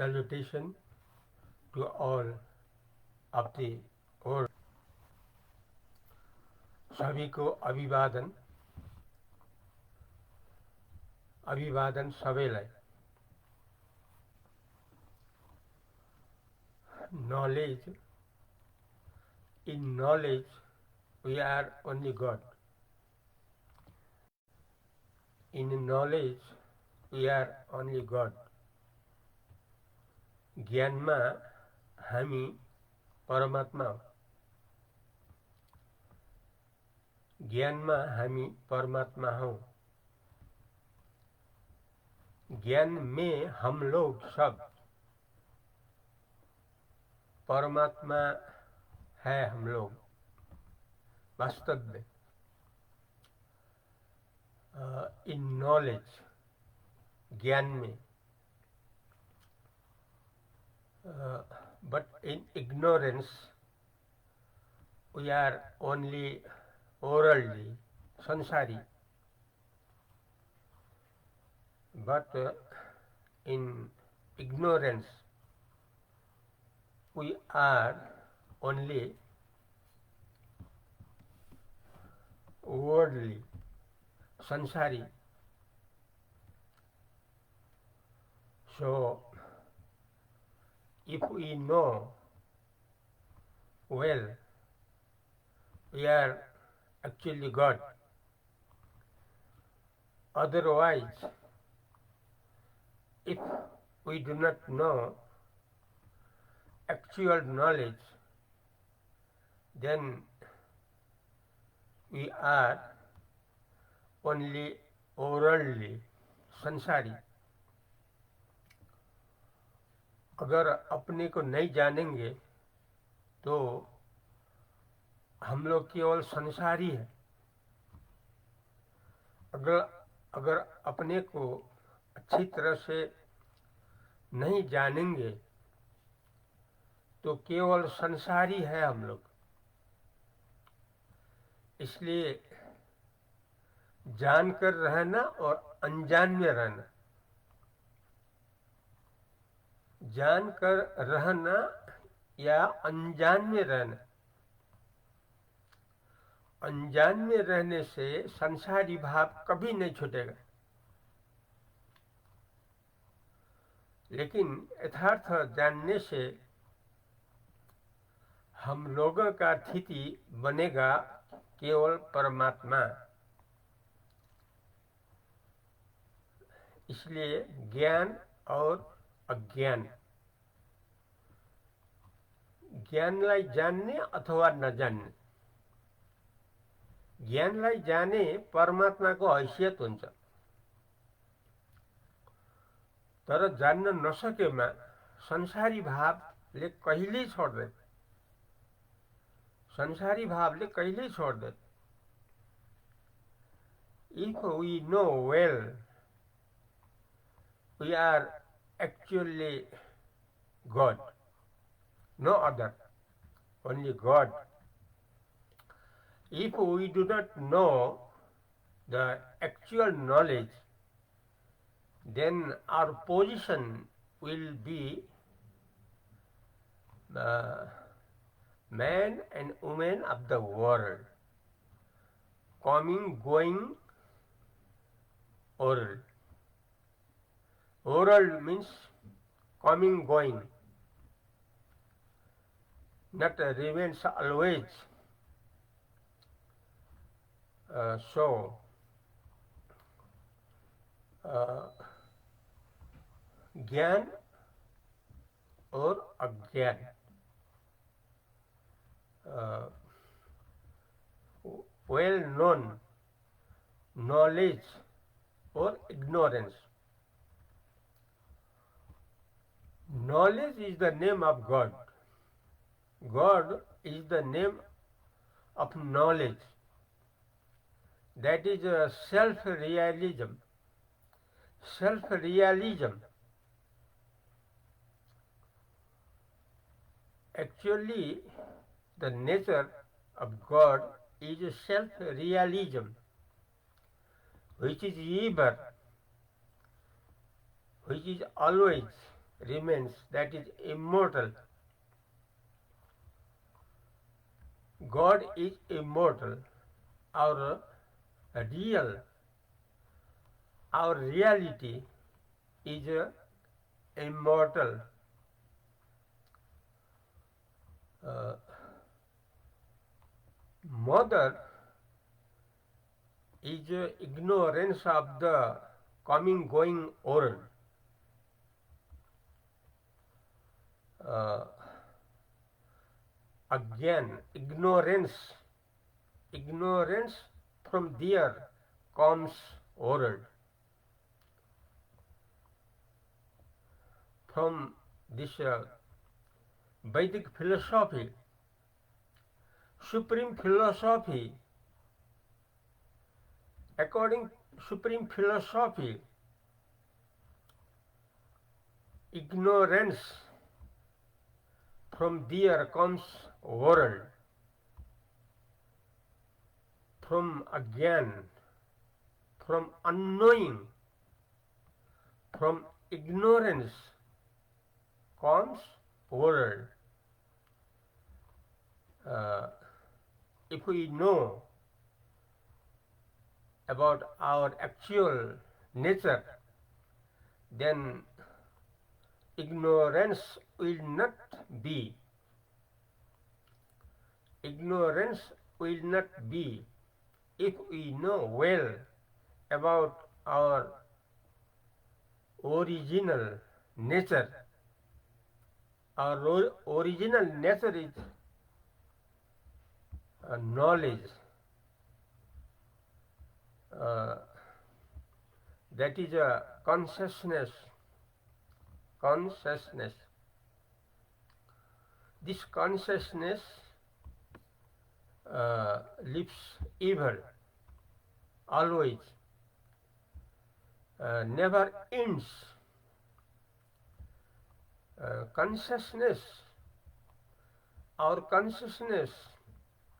Salutation to all of the world. सभी को अभिवादन अभिवादन सबैलाई knowledge in knowledge we are only God. In knowledge we are only God. ज्ञानमा हामी परमात्मा हो. ज्ञानमा हामी परमात्मा हौं. ज्ञान में हम लोग सब परमात्मा है. हम लोग वास्तव में इन नॉलेज ज्ञान में, but in ignorance we are only worldly, संसारी. But in ignorance we are only worldly, संसारी. So if we know well, we are actually God. Otherwise, if we do not know actual knowledge, then we are only worldly, संसारी. अगर अपने को नहीं जानेंगे तो हम लोग केवल संसारी है. अगर अपने को अच्छी तरह से नहीं जानेंगे तो केवल संसारी है हम लोग. इसलिए जानकर रहना और अनजान में रहना, जानकर रहना या अनजान में रहना. अनजान में रहने से संसारी भाव कभी नहीं छूटेगा. लेकिन यथार्थ जानने से हम लोगों का स्थिति बनेगा केवल परमात्मा. इसलिए ज्ञान और अज्ञान, ज्ञानलाई जान्ने अथवा नजान्ने. ज्ञानलाई जाने परमात्माको हैसियत हुन्छ, तर जान्न नसकेमा संसारी भावले कहिल्यै छोड्दैन. संसारी भावले कहिल्यै छोड्दैन. If we know well, we are actually God, no other, only God. If we do not know the actual knowledge, then our position will be the man and woman of the world, coming, going world. World means coming, going, not remains always. So ज्ञान और अज्ञान, well known knowledge or ignorance. Knowledge is the name of God. God is the name of knowledge. That is self-realism. Self-realism. Actually, the nature of God is self-realism, which is ever, which is always remains, that is immortal. God is immortal. Our real, our reality is immortal. Uh, Mother is ignorance of the coming going world. Uh, Again, ignorance from there comes world. From this Vedic philosophy, supreme philosophy, according supreme philosophy, ignorance from there comes world. From again, from unknowing, from ignorance comes world. Uh, if we know about our actual nature, then ignorance will not be. Ignorance will not be if we know well about our original nature. Our original nature is knowledge. That is a consciousness. Consciousness. This consciousness leaves evil always, never ends. Consciousness, our consciousness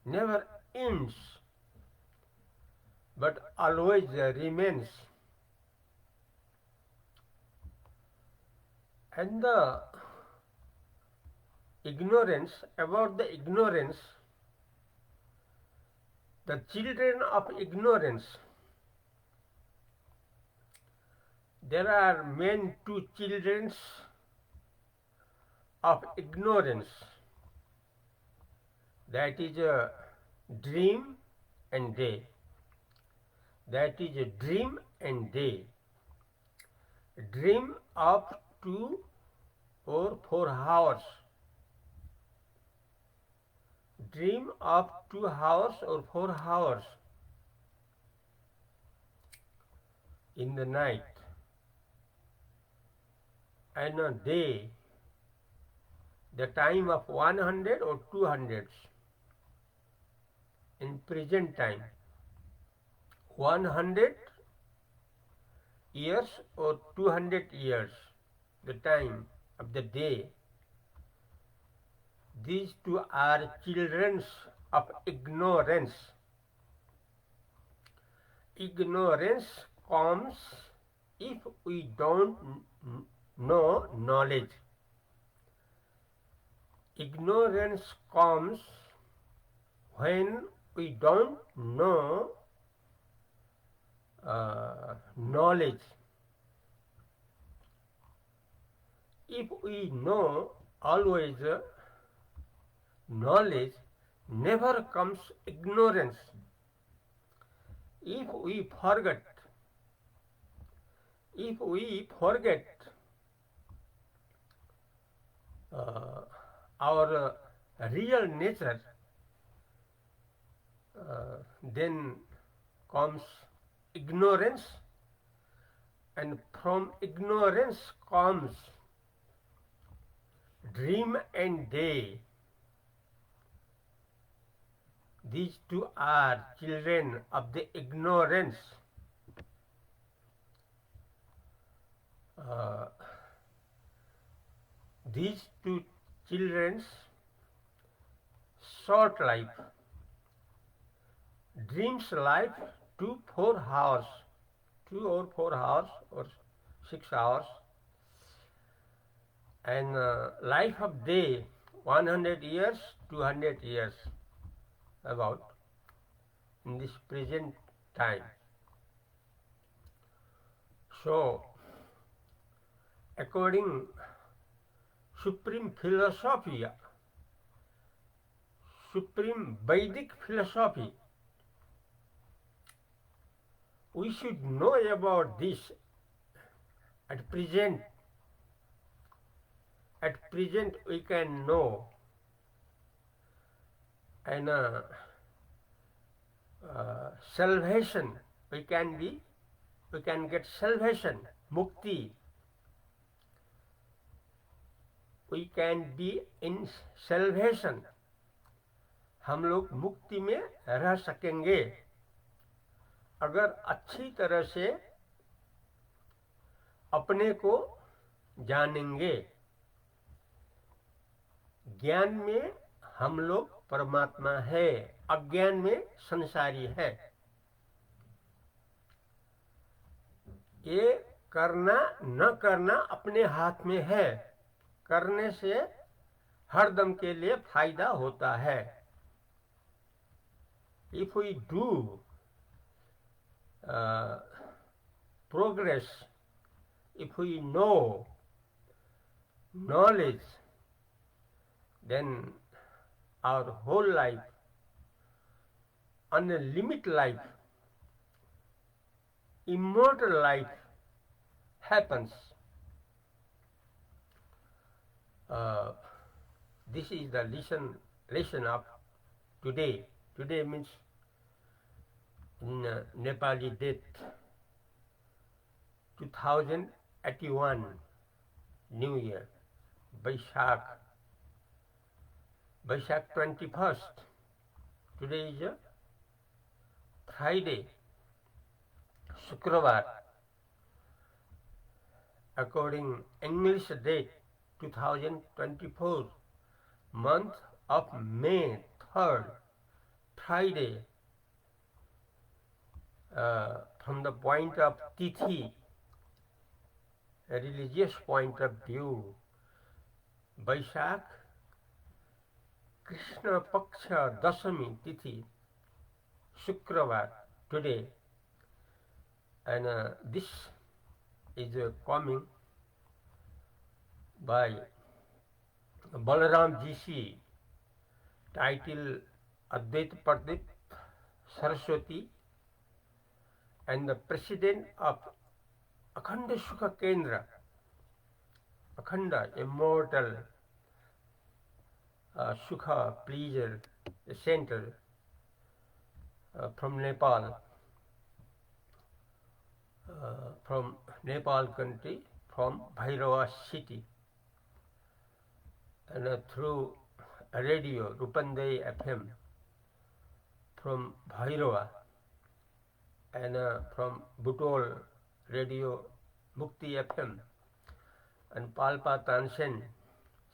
never ends, but always remains. And the ignorance, about the ignorance, the children of ignorance, there are main two children of ignorance, that is a dream and day. That is a dream and day. Dream up to or 4 hours. Dream up 2 hours or 4 hours in the night. And a day, the time of 100 or 200 in present time. 100 years or 200 years, the time of the day. These two are children of ignorance. Ignorance comes if we don't know knowledge. Ignorance comes when we don't know knowledge. If we know always knowledge, never comes ignorance. If we forget our real nature, then comes ignorance, and from ignorance comes dream and day. These two are children of the ignorance. These two children's short life, dreams life 2 or 4 hours or 6 hours, and life of day 100 years, 200 years about in this present time. So, according supreme philosophy, supreme Vedic philosophy, we should know about this at present. At present we can know, and salvation, we can get salvation, mukti. We can be in salvation. हम लोग मुक्ति में रह सकेंगे अगर अच्छी तरह से अपने को जानेंगे। ज्ञान में हम लोग परमात्मा है, अज्ञान में संसारी है। ये करना न करना अपने हाथ में है। करने से हरदम के लिए फायदा होता है। If we do progress, if we know knowledge, then our whole life, unlimited life, immortal life happens. This is the lesson of today. Today means in Nepali date 2081 New Year, Vaishak 21st. Today is a Friday, Shukravar. According English date 2024, month of May 3rd, Friday. From the point of Tithi, a religious point of view, Vaishak, Krishna Paksha Dasami Tithi, Shukravar, today. And this is coming by Balaram Ji, title Advaita Pradip Saraswati, and the president of Akhanda Sukha Kendra, Akhanda, immortal Sukha pleasure center from Nepal, country, from Bhairava city, and through radio, Rupandey FM, from Bhairava, and from Butol radio, Mukti FM, and Palpa Tansen,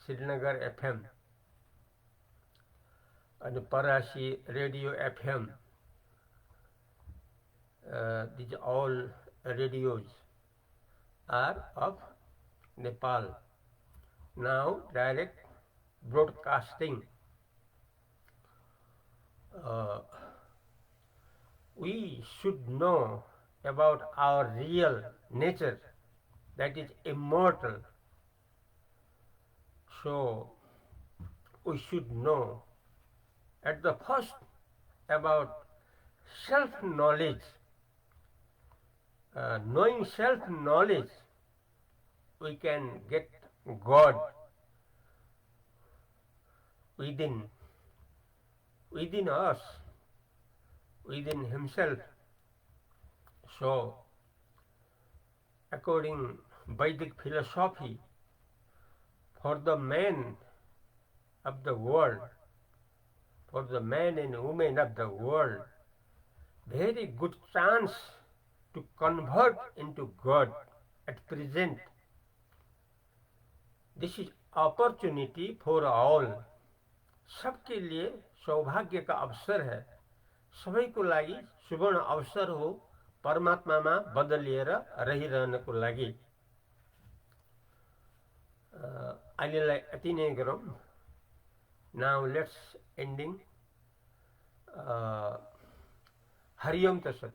Srinagar FM, and Parashi radio FM. These all radios are of Nepal. Now direct broadcasting. We should know about our real nature, that is immortal. So we should know at the first about self-knowledge. Knowing self-knowledge, we can get God within us, within himself. So, according Vedic philosophy, for the man of the world, for the men and women of the world, very good chance to convert into God at present. This is opportunity for all. सबके लिए सौभाग्य का अवसर है। सबैको लागि सुवर्ण अवसर हो परमात्मामा बदलिएर रहिरहनको लागि। Alila Atinegrum. Now let's ending. Hariom Tasat.